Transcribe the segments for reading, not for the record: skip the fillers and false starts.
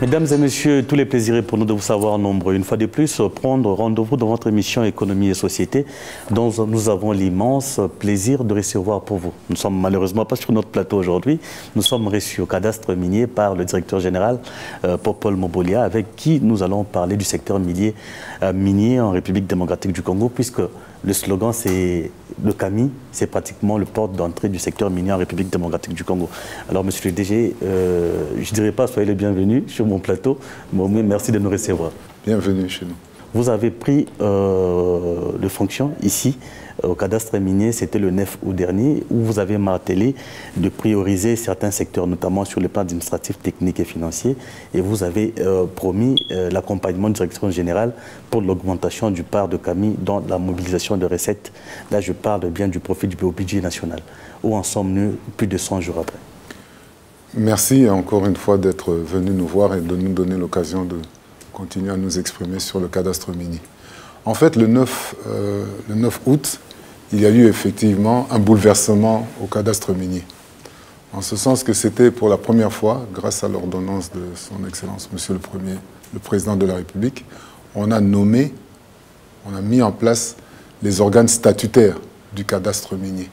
Mesdames et messieurs, tous les plaisirs pour nous de vous savoir nombreux. Une fois de plus, prendre rendez-vous dans votre émission Économie et Société, dont nous avons l'immense plaisir de recevoir pour vous. Nous ne sommes malheureusement pas sur notre plateau aujourd'hui. Nous sommes reçus au cadastre minier par le directeur général Popol Mobolia, avec qui nous allons parler du secteur minier en République démocratique du Congo, puisque le slogan, c'est le CAMI, c'est pratiquement le porte d'entrée du secteur minier en République démocratique du Congo. Alors, monsieur le DG, je ne dirais pas soyez le bienvenu sur mon plateau, mais merci de nous recevoir. Bienvenue chez nous. Vous avez pris de fonction ici, au cadastre minier, c'était le 9 août dernier, où vous avez martelé de prioriser certains secteurs, notamment sur le plan administratif, technique et financier, et vous avez promis l'accompagnement de direction générale pour l'augmentation du part de CAMI dans la mobilisation de recettes. Là, je parle bien du profit du budget national. Où en sommes-nous plus de 100 jours après? Merci encore une fois d'être venu nous voir et de nous donner l'occasion de continuer à nous exprimer sur le cadastre minier. En fait, le 9 août, il y a eu effectivement un bouleversement au cadastre minier. En ce sens que c'était pour la première fois, grâce à l'ordonnance de son Excellence, Monsieur le Président de la République, on a mis en place les organes statutaires du cadastre minier,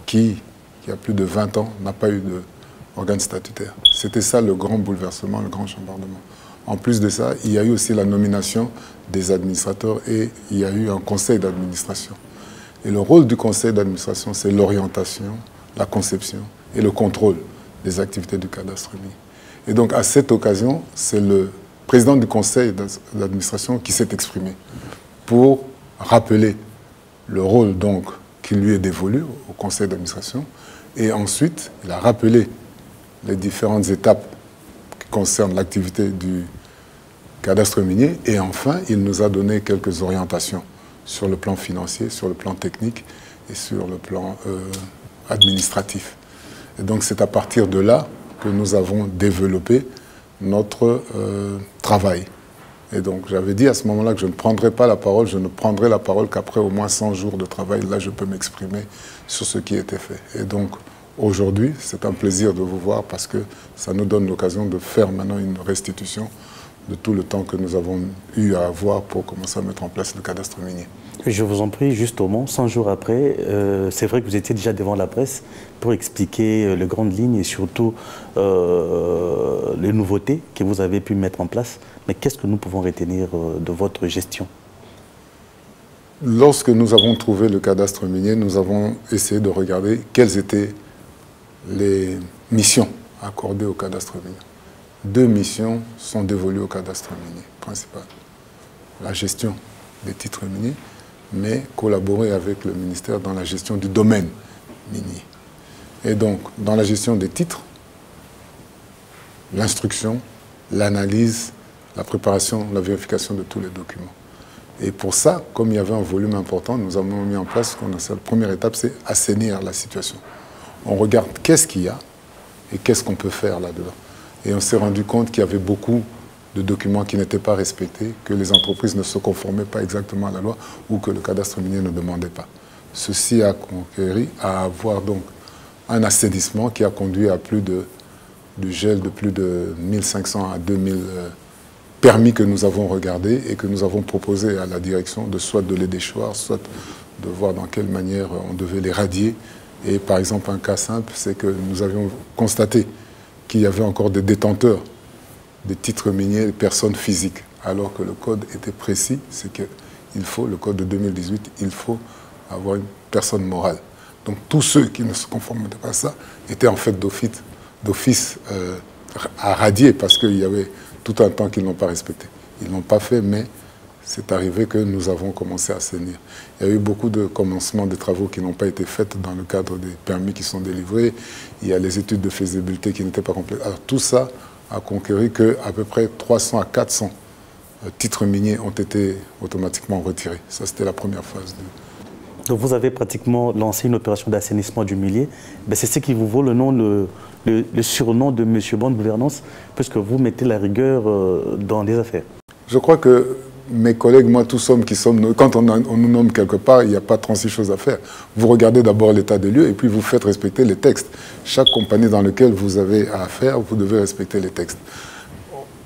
qui il y a plus de 20 ans, n'a pas eu d'organe statutaire. C'était ça le grand bouleversement, le grand chambardement. En plus de ça, il y a eu aussi la nomination des administrateurs et il y a eu un conseil d'administration. Et le rôle du conseil d'administration, c'est l'orientation, la conception et le contrôle des activités du cadastre minier. Et donc, à cette occasion, c'est le président du conseil d'administration qui s'est exprimé pour rappeler le rôle donc qui lui est dévolu au conseil d'administration. Et ensuite, il a rappelé les différentes étapes qui concernent l'activité du cadastre minier. Et enfin, il nous a donné quelques orientations sur le plan financier, sur le plan technique et sur le plan administratif. Et donc, c'est à partir de là que nous avons développé notre travail. Et donc, j'avais dit à ce moment-là que je ne prendrais pas la parole, je ne prendrai la parole qu'après au moins 100 jours de travail. Là, je peux m'exprimer sur ce qui était fait. Et donc, aujourd'hui, c'est un plaisir de vous voir parce que ça nous donne l'occasion de faire maintenant une restitution de tout le temps que nous avons eu à avoir pour commencer à mettre en place le cadastre minier. Je vous en prie, justement, 100 jours après, c'est vrai que vous étiez déjà devant la presse pour expliquer les grandes lignes et surtout les nouveautés que vous avez pu mettre en place. Mais qu'est-ce que nous pouvons retenir de votre gestion? Lorsque nous avons trouvé le cadastre minier, nous avons essayé de regarder quelles étaient les missions accordées au cadastre minier. 2 missions sont dévolues au cadastre minier principal. La gestion des titres miniers, mais collaborer avec le ministère dans la gestion du domaine minier. Et donc, dans la gestion des titres, l'instruction, l'analyse, la préparation, la vérification de tous les documents. Et pour ça, comme il y avait un volume important, nous avons mis en place, la première étape, c'est assainir la situation. On regarde qu'est-ce qu'il y a et qu'est-ce qu'on peut faire là-dedans. Et on s'est rendu compte qu'il y avait beaucoup de documents qui n'étaient pas respectés, que les entreprises ne se conformaient pas exactement à la loi ou que le cadastre minier ne demandait pas. Ceci a conquéri à avoir donc un assainissement qui a conduit à du gel de plus de 1500 à 2000 permis que nous avons regardés et que nous avons proposé à la direction de soit de les déchoir, soit de voir dans quelle manière on devait les radier. Et par exemple, un cas simple, c'est que nous avions constaté qu'il y avait encore des détenteurs des titres miniers, des personnes physiques, alors que le code était précis, c'est qu'il faut, le code de 2018, il faut avoir une personne morale. Donc tous ceux qui ne se conformaient pas à ça étaient en fait d'office à radier parce qu'il y avait tout un temps qu'ils n'ont pas respecté. Ils ne l'ont pas fait, mais c'est arrivé que nous avons commencé à assainir. Il y a eu beaucoup de commencements de travaux qui n'ont pas été faits dans le cadre des permis qui sont délivrés. Il y a les études de faisabilité qui n'étaient pas complètes. Alors tout ça a conquéri qu'à peu près 300 à 400 titres miniers ont été automatiquement retirés. Ça, c'était la première phase. Donc vous avez pratiquement lancé une opération d'assainissement du minier. C'est ce qui vous vaut le surnom de Monsieur Bonne Gouvernance, puisque vous mettez la rigueur dans les affaires. Je crois que mes collègues, moi, tous sommes qui sommes, quand on nous nomme quelque part, il n'y a pas 36 choses à faire. Vous regardez d'abord l'état des lieux et puis vous faites respecter les textes. Chaque compagnie dans laquelle vous avez à faire, vous devez respecter les textes.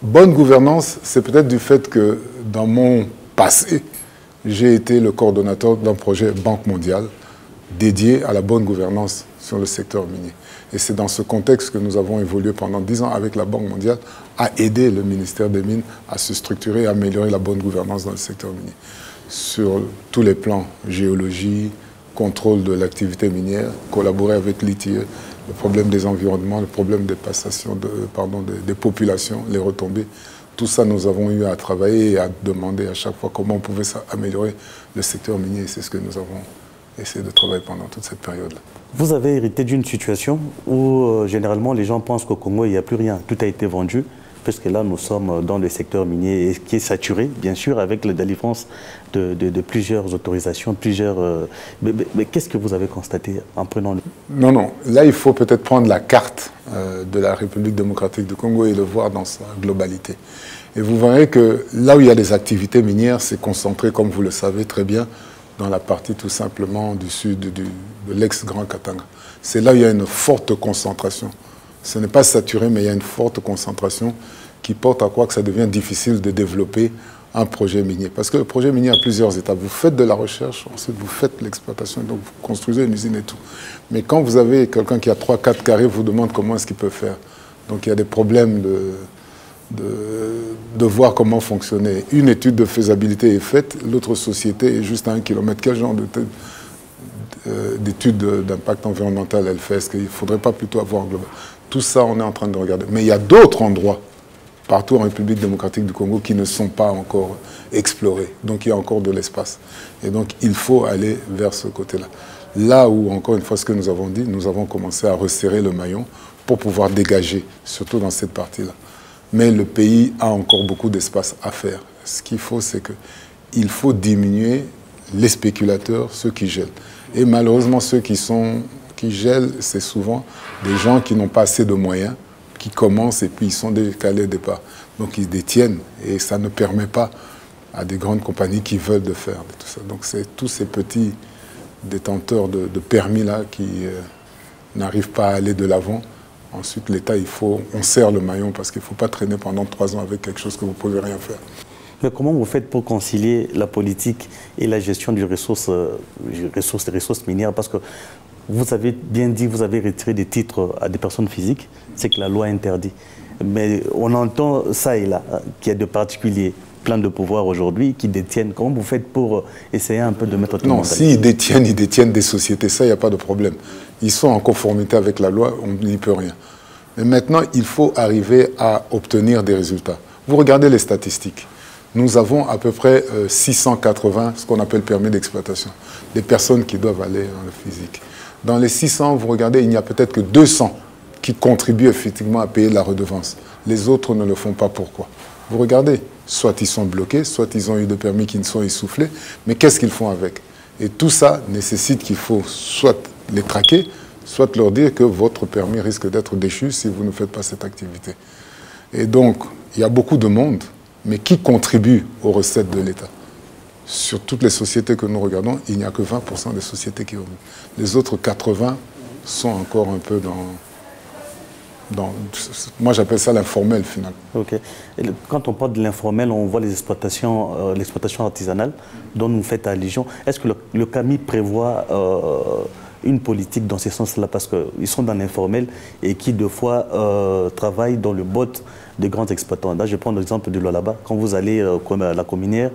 Bonne gouvernance, c'est peut-être du fait que dans mon passé, j'ai été le coordonnateur d'un projet Banque mondiale dédié à la bonne gouvernance sur le secteur minier. Et c'est dans ce contexte que nous avons évolué pendant 10 ans avec la Banque mondiale à aider le ministère des Mines à se structurer et à améliorer la bonne gouvernance dans le secteur minier. Sur tous les plans, géologie, contrôle de l'activité minière, collaborer avec l'ITIE, le problème des environnements, le problème des passations, des populations, les retombées. Tout ça, nous avons eu à travailler et à demander à chaque fois comment on pouvait améliorer le secteur minier. Et c'est ce que nous avons essayé de travailler pendant toute cette période-là. Vous avez hérité d'une situation où généralement les gens pensent qu'au Congo, il n'y a plus rien. Tout a été vendu, puisque là, nous sommes dans le secteur minier qui est saturé, bien sûr, avec la délivrance de plusieurs autorisations, Mais qu'est-ce que vous avez constaté en prenant le... Non. Là, il faut peut-être prendre la carte de la République démocratique du Congo et le voir dans sa globalité. Et vous verrez que là où il y a des activités minières, c'est concentré, comme vous le savez très bien, dans la partie tout simplement du sud de l'ex-Grand Katanga. C'est là où il y a une forte concentration. Ce n'est pas saturé, mais il y a une forte concentration qui porte à quoi que ça devient difficile de développer un projet minier. Parce que le projet minier a plusieurs étapes. Vous faites de la recherche, ensuite vous faites l'exploitation, donc vous construisez une usine et tout. Mais quand vous avez quelqu'un qui a 3-4 carrés, vous demande comment est-ce qu'il peut faire. Donc il y a des problèmes de voir comment fonctionner. Une étude de faisabilité est faite, l'autre société est juste à 1 kilomètre. Quel genre d'étude d'impact environnemental elle fait? Est-ce qu'il ne faudrait pas plutôt avoir un global? Tout ça, on est en train de regarder. Mais il y a d'autres endroits, partout en République démocratique du Congo, qui ne sont pas encore explorés. Donc il y a encore de l'espace. Et donc il faut aller vers ce côté-là. Là où, encore une fois, ce que nous avons dit, nous avons commencé à resserrer le maillon pour pouvoir dégager, surtout dans cette partie-là. Mais le pays a encore beaucoup d'espace à faire. Ce qu'il faut, c'est qu'il faut diminuer les spéculateurs, ceux qui gèlent. Et malheureusement, ceux qui gèlent, c'est souvent des gens qui n'ont pas assez de moyens, qui commencent et puis ils sont décalés au départ. Donc ils détiennent et ça ne permet pas à des grandes compagnies qui veulent de faire de tout ça. Donc c'est tous ces petits détenteurs de permis-là qui n'arrivent pas à aller de l'avant. Ensuite, l'État, on serre le maillon parce qu'il ne faut pas traîner pendant 3 ans avec quelque chose que vous ne pouvez rien faire. Mais comment vous faites pour concilier la politique et la gestion des ressources minières? Parce que vous avez bien dit, vous avez retiré des titres à des personnes physiques, c'est que la loi interdit. Mais on entend ça et là, qu'il y a de particuliers plein de pouvoir aujourd'hui qui détiennent. Comment vous faites pour essayer un peu de mettre tout le monde? Non, s'ils détiennent des sociétés, ça, il n'y a pas de problème. Ils sont en conformité avec la loi, on n'y peut rien. Mais maintenant, il faut arriver à obtenir des résultats. Vous regardez les statistiques. Nous avons à peu près 680, ce qu'on appelle permis d'exploitation, des personnes qui doivent aller dans le physique. Dans les 600, vous regardez, il n'y a peut-être que 200 qui contribuent effectivement à payer la redevance. Les autres ne le font pas. Pourquoi? Vous regardez, soit ils sont bloqués, soit ils ont eu des permis qui ne sont essoufflés, mais qu'est-ce qu'ils font avec? Et tout ça nécessite qu'il faut soit les traquer, soit leur dire que votre permis risque d'être déchu si vous ne faites pas cette activité. Et donc, il y a beaucoup de monde, mais qui contribue aux recettes de l'État? Sur toutes les sociétés que nous regardons, il n'y a que 20% des sociétés qui remontent. Les autres 80% sont encore un peu moi j'appelle ça l'informel finalement. Ok. Et quand on parle de l'informel, on voit l'exploitation artisanale dont nous faites allusion. Est-ce que le CAMI prévoit une politique dans ce sens-là? Parce qu'ils sont dans l'informel et qui, deux fois, travaillent dans le bot des grands exploitants. Là, je prends l'exemple de Lualaba. Quand vous allez à la communière,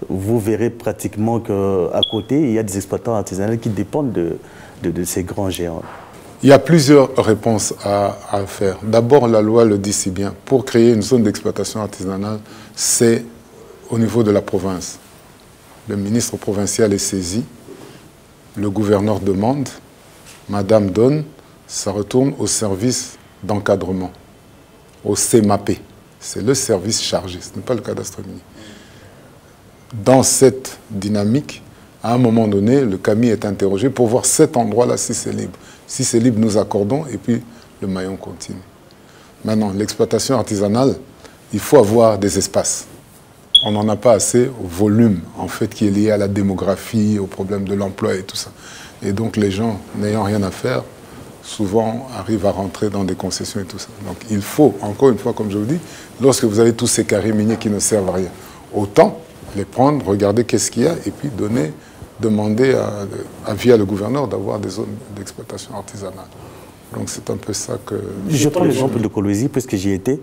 vous verrez pratiquement qu'à côté, il y a des exploitants artisanaux qui dépendent de ces grands géants. Il y a plusieurs réponses à faire. D'abord, la loi le dit si bien. Pour créer une zone d'exploitation artisanale, c'est au niveau de la province. Le ministre provincial est saisi, le gouverneur demande, madame donne, ça retourne au service d'encadrement, au CMAP. C'est le service chargé, ce n'est pas le cadastre minier. Dans cette dynamique, à un moment donné, le CAMI est interrogé pour voir cet endroit-là si c'est libre. Si c'est libre, nous accordons et puis le maillon continue. Maintenant, l'exploitation artisanale, il faut avoir des espaces. On n'en a pas assez au volume, en fait, qui est lié à la démographie, au problème de l'emploi et tout ça. Et donc, les gens n'ayant rien à faire souvent arrivent à rentrer dans des concessions et tout ça. Donc il faut, encore une fois, comme je vous dis, lorsque vous avez tous ces carrés miniers qui ne servent à rien, autant les prendre, regarder qu'est-ce qu'il y a et puis demander via le gouverneur d'avoir des zones d'exploitation artisanale. Donc c'est un peu ça que... Je prends l'exemple de Kolwezi, puisque j'y étais.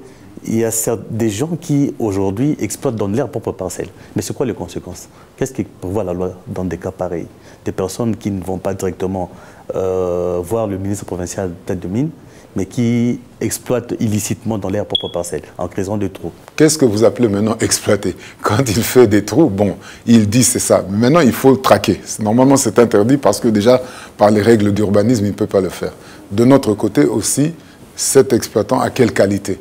Il y a des gens qui, aujourd'hui, exploitent dans leur propre parcelle. Mais c'est quoi les conséquences? Qu'est-ce qui prévoit la loi dans des cas pareils? Des personnes qui ne vont pas directement voir le ministre provincial tête de mine, mais qui exploitent illicitement dans leur propre parcelle, en créant des trous. Qu'est-ce que vous appelez maintenant exploiter? Quand il fait des trous, bon, il dit c'est ça. Maintenant, il faut le traquer. Normalement, c'est interdit parce que déjà, par les règles d'urbanisme, il ne peut pas le faire. De notre côté aussi, cet exploitant a quelle qualité?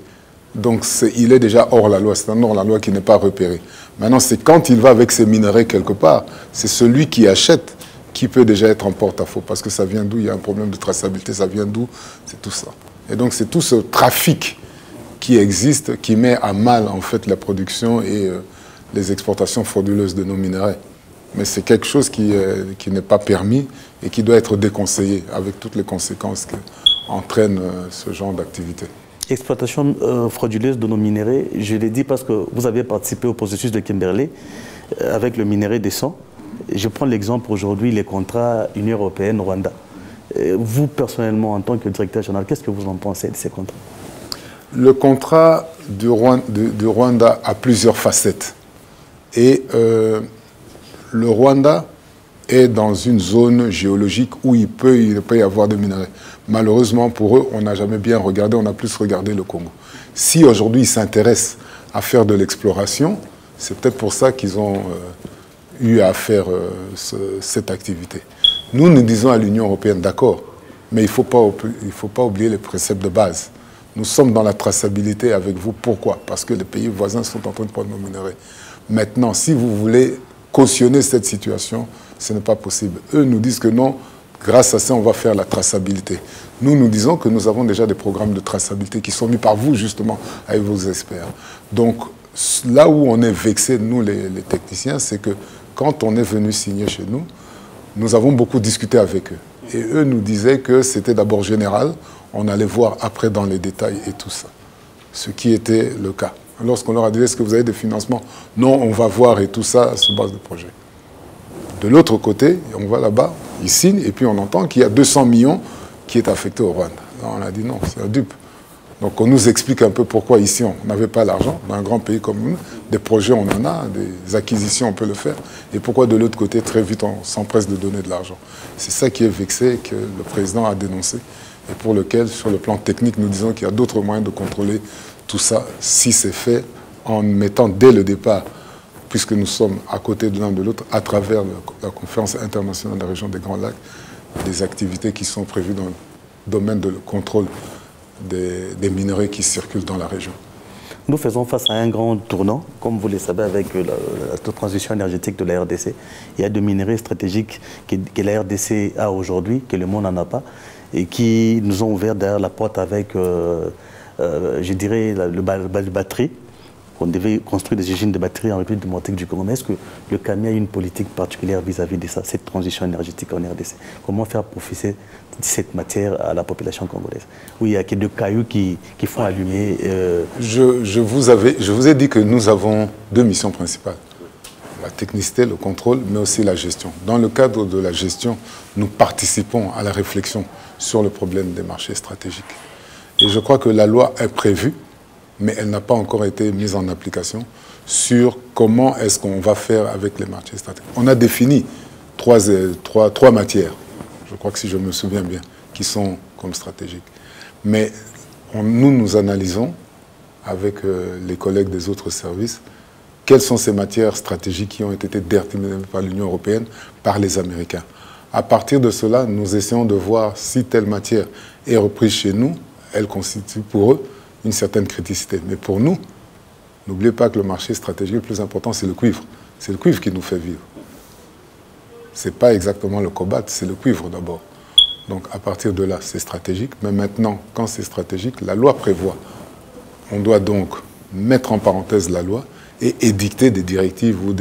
Donc, il est déjà hors la loi. C'est un hors-la-loi qui n'est pas repéré. Maintenant, c'est quand il va avec ses minerais quelque part, c'est celui qui achète qui peut déjà être en porte-à-faux. Parce que ça vient d'où? Il y a un problème de traçabilité. Ça vient d'où? C'est tout ça. Et donc, c'est tout ce trafic qui existe, qui met à mal, en fait, la production et les exportations frauduleuses de nos minerais. Mais c'est quelque chose qui n'est pas permis et qui doit être déconseillé avec toutes les conséquences qu'entraîne ce genre d'activité. Exploitation frauduleuse de nos minéraux, je l'ai dit parce que vous avez participé au processus de Kimberley avec le minerai décent. Je prends l'exemple aujourd'hui, les contrats Union européenne-Rwanda. Vous, personnellement, en tant que directeur général, qu'est-ce que vous en pensez de ces contrats? Le contrat du Rwanda a plusieurs facettes. Et le Rwanda est dans une zone géologique où il peut y avoir des minerais. Malheureusement, pour eux, on n'a jamais bien regardé, on a plus regardé le Congo. Si aujourd'hui ils s'intéressent à faire de l'exploration, c'est peut-être pour ça qu'ils ont eu à faire cette activité. Nous disons à l'Union européenne, d'accord, mais il ne faut pas oublier les préceptes de base. Nous sommes dans la traçabilité avec vous. Pourquoi? Parce que les pays voisins sont en train de prendre nos minerais. Maintenant, si vous voulez cautionner cette situation, ce n'est pas possible. Eux nous disent que non, grâce à ça, on va faire la traçabilité. Nous disons que nous avons déjà des programmes de traçabilité qui sont mis par vous, justement, avec vos experts. Donc, là où on est vexés, nous, les techniciens, c'est que quand on est venu signer chez nous, nous avons beaucoup discuté avec eux. Et eux nous disaient que c'était d'abord général, on allait voir après dans les détails et tout ça. Ce qui était le cas. Lorsqu'on leur a dit, est-ce que vous avez des financements? Non, on va voir et tout ça sur base de projet. De l'autre côté, on va là-bas, ils signent et puis on entend qu'il y a 200 millions qui est affecté au Rwanda. Alors on a dit non, c'est un dupe. Donc on nous explique un peu pourquoi ici on n'avait pas l'argent. Dans un grand pays comme nous, des projets on en a, des acquisitions on peut le faire. Et pourquoi de l'autre côté, très vite on s'empresse de donner de l'argent. C'est ça qui est vexé et que le président a dénoncé. Et pour lequel, sur le plan technique, nous disons qu'il y a d'autres moyens de contrôler tout ça si c'est fait en mettant dès le départ, puisque nous sommes à côté de l'un de l'autre, à travers la conférence internationale de la région des Grands Lacs, des activités qui sont prévues dans le domaine de contrôle des minerais qui circulent dans la région. Nous faisons face à un grand tournant, comme vous le savez, avec la transition énergétique de la RDC. Il y a des minerais stratégiques que la RDC a aujourd'hui, que le monde n'en a pas, et qui nous ont ouvert derrière la porte avec, je dirais, le batterie. On devait construire des usines de batteries en République démocratique du Congo. Mais est-ce que le CAMI a une politique particulière vis-à-vis de ça, cette transition énergétique en RDC? Comment faire profiter de cette matière à la population congolaise? Oui, il y a des cailloux qui font allumer. Je vous ai dit que nous avons deux missions principales. La technicité, le contrôle, mais aussi la gestion. Dans le cadre de la gestion, nous participons à la réflexion sur le problème des marchés stratégiques. Et je crois que la loi est prévue, mais elle n'a pas encore été mise en application sur comment est-ce qu'on va faire avec les marchés stratégiques. On a défini trois matières, je crois que si je me souviens bien, qui sont comme stratégiques. Mais nous analysons avec les collègues des autres services quelles sont ces matières stratégiques qui ont été déterminées par l'Union européenne, par les Américains. À partir de cela, nous essayons de voir si telle matière est reprise chez nous, elle constitue pour eux une certaine criticité. Mais pour nous, n'oubliez pas que le marché stratégique le plus important, c'est le cuivre. C'est le cuivre qui nous fait vivre. Ce n'est pas exactement le cobalt, c'est le cuivre d'abord. Donc à partir de là, c'est stratégique. Mais maintenant, quand c'est stratégique, la loi prévoit. On doit donc mettre en parenthèse la loi et édicter des directives ou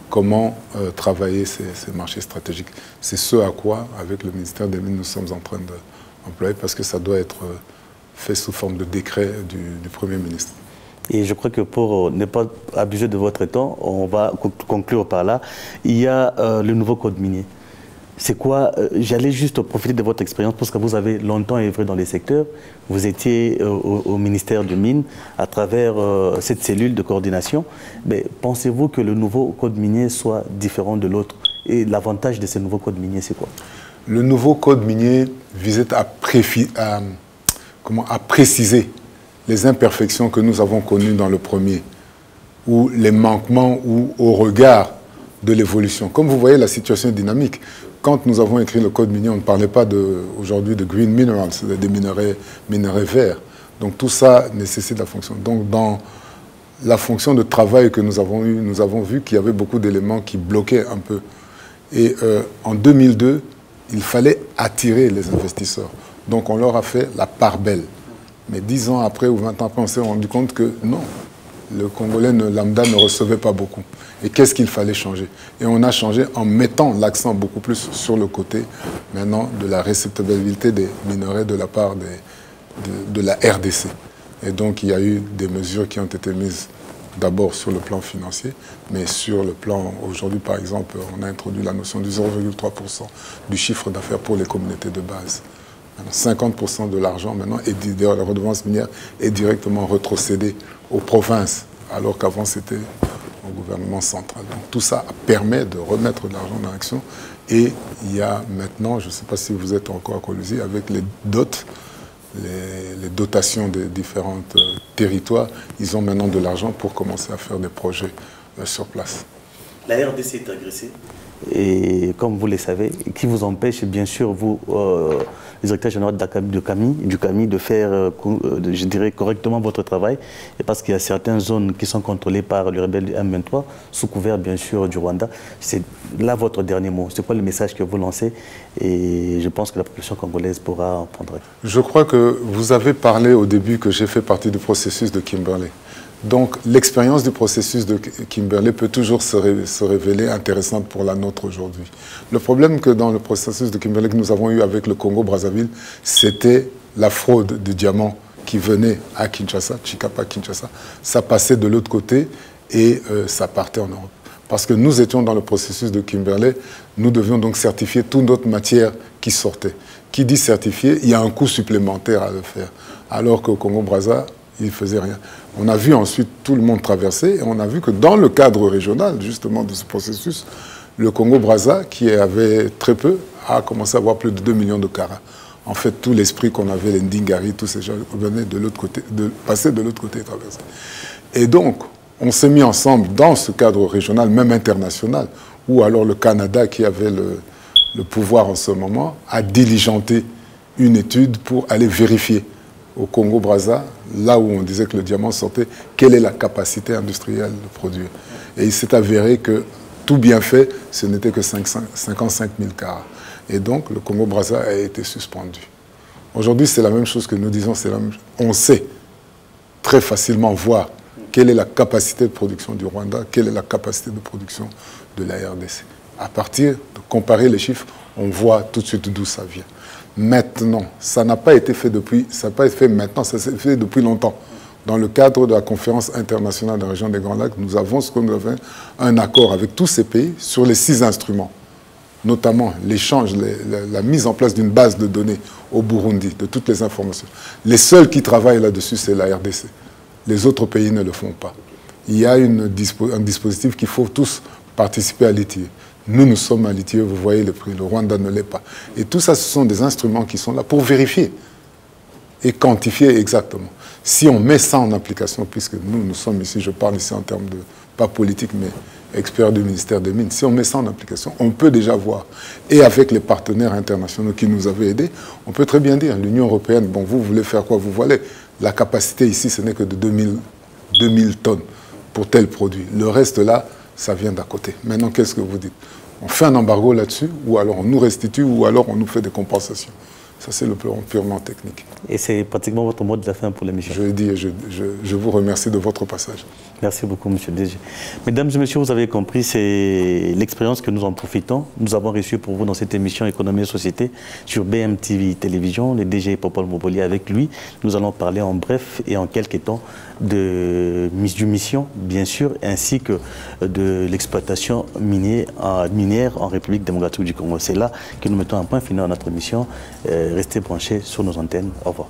comment travailler ces marchés stratégiques. C'est ce à quoi, avec le ministère des Mines, nous sommes en train employés parce que ça doit être fait sous forme de décret du Premier ministre. Et je crois que pour ne pas abuser de votre temps, on va conclure par là. Il y a le nouveau code minier. C'est quoi j'allais juste profiter de votre expérience parce que vous avez longtemps œuvré dans les secteurs. Vous étiez au ministère de Mines à travers cette cellule de coordination. Mais pensez-vous que le nouveau code minier soit différent de l'autre? Et l'avantage de ce nouveau code minier, c'est quoi? Le nouveau code minier visait à préciser les imperfections que nous avons connues dans le premier, ou les manquements ou au regard de l'évolution. Comme vous voyez, la situation est dynamique. Quand nous avons écrit le code minier, on ne parlait pas aujourd'hui de green minerals, des minerais verts. Donc tout ça nécessite la fonction. Donc dans la fonction de travail que nous avons eue, nous avons vu qu'il y avait beaucoup d'éléments qui bloquaient un peu. Et en 2002, il fallait attirer les investisseurs. Donc on leur a fait la part belle. Mais 10 ans après ou 20 ans après, on s'est rendu compte que non, le Congolais lambda ne recevait pas beaucoup. Et qu'est-ce qu'il fallait changer? Et on a changé en mettant l'accent beaucoup plus sur le côté, maintenant, de la réceptabilité des minerais de la part de la RDC. Et donc, il y a eu des mesures qui ont été mises d'abord sur le plan financier, mais sur le plan, aujourd'hui, par exemple, on a introduit la notion du 0,3% du chiffre d'affaires pour les communautés de base. 50% de l'argent maintenant, de la redevance minière est directement rétrocédée aux provinces, alors qu'avant c'était au gouvernement central. Donc tout ça permet de remettre de l'argent dans l'action. Et il y a maintenant, je ne sais pas si vous êtes encore à Colosie, avec les dots, les dotations des différents territoires, ils ont maintenant de l'argent pour commencer à faire des projets sur place. La RDC est agressée. Et comme vous le savez, qui vous empêche, bien sûr, vous, le directeur général du CAMI, de faire, je dirais, correctement votre travail. Et parce qu'il y a certaines zones qui sont contrôlées par le rebelle du M23, sous couvert, bien sûr, du Rwanda. C'est là votre dernier mot. C'est quoi le message que vous lancez? Et je pense que la population congolaise pourra en prendre. Je crois que vous avez parlé au début que j'ai fait partie du processus de Kimberley. Donc, l'expérience du processus de Kimberley peut toujours se révéler intéressante pour la nôtre aujourd'hui. Le problème que dans le processus de Kimberley que nous avons eu avec le Congo-Brazzaville, c'était la fraude du diamant qui venait à Kinshasa, Chikapa-Kinshasa. Ça passait de l'autre côté et ça partait en Europe. Parce que nous étions dans le processus de Kimberley, nous devions donc certifier toute notre matière qui sortait. Qui dit certifier, il y a un coût supplémentaire à le faire. Alors qu'au Congo-Brazza, il ne faisait rien. On a vu ensuite tout le monde traverser et on a vu que dans le cadre régional, justement, de ce processus, le Congo-Brazza, qui avait très peu, a commencé à avoir plus de 2 millions de carats. En fait, tout l'esprit qu'on avait, les Ndingari, tous ces gens venaient de l'autre côté, passer de l'autre côté et traverser. Et donc, on s'est mis ensemble dans ce cadre régional, même international, où alors le Canada, qui avait le pouvoir en ce moment, a diligenté une étude pour aller vérifier au Congo-Brazza, là où on disait que le diamant sortait, quelle est la capacité industrielle de produire. Et il s'est avéré que tout bien fait, ce n'était que 55 000 carats. Et donc, le Congo-Brazza a été suspendu. Aujourd'hui, c'est la même chose que nous disons, on sait très facilement voir quelle est la capacité de production du Rwanda, quelle est la capacité de production de la RDC. À partir de comparer les chiffres, on voit tout de suite d'où ça vient. Maintenant, ça n'a pas été fait depuis, ça n'a pas été fait maintenant, ça s'est fait depuis longtemps. Dans le cadre de la conférence internationale de la région des Grands Lacs, nous avons un accord avec tous ces pays sur les 6 instruments, notamment l'échange, la mise en place d'une base de données au Burundi, de toutes les informations. Les seuls qui travaillent là-dessus, c'est la RDC. Les autres pays ne le font pas. Il y a un dispositif qu'il faut tous participer à l'étude. Nous sommes à l'ITIE, vous voyez le prix, le Rwanda ne l'est pas. Et tout ça, ce sont des instruments qui sont là pour vérifier et quantifier exactement. Si on met ça en application, puisque nous sommes ici, je parle ici en termes de, pas politique, mais experts du ministère des Mines, si on met ça en application, on peut déjà voir. Et avec les partenaires internationaux qui nous avaient aidés, on peut très bien dire, l'Union européenne, bon, vous voulez faire quoi? Vous voyez, la capacité ici, ce n'est que de 2000 tonnes pour tel produit. Le reste là, ça vient d'à côté. Maintenant, qu'est-ce que vous dites? On fait un embargo là-dessus, ou alors on nous restitue, ou alors on nous fait des compensations. Ça, c'est le plan purement technique. Et c'est pratiquement votre mot de la fin pour l'émission. Je l'ai dit et je vous remercie de votre passage. Merci beaucoup, monsieur le DG. Mesdames et messieurs, vous avez compris, c'est l'expérience que nous en profitons. Nous avons reçu pour vous dans cette émission Économie et Société sur BMTV Télévision, le DG Popol Moboli. Avec lui, nous allons parler en bref et en quelques temps du mission, bien sûr, ainsi que de l'exploitation minière en République démocratique du Congo. C'est là que nous mettons un point final à notre émission. Restez branchés sur nos antennes. Au revoir.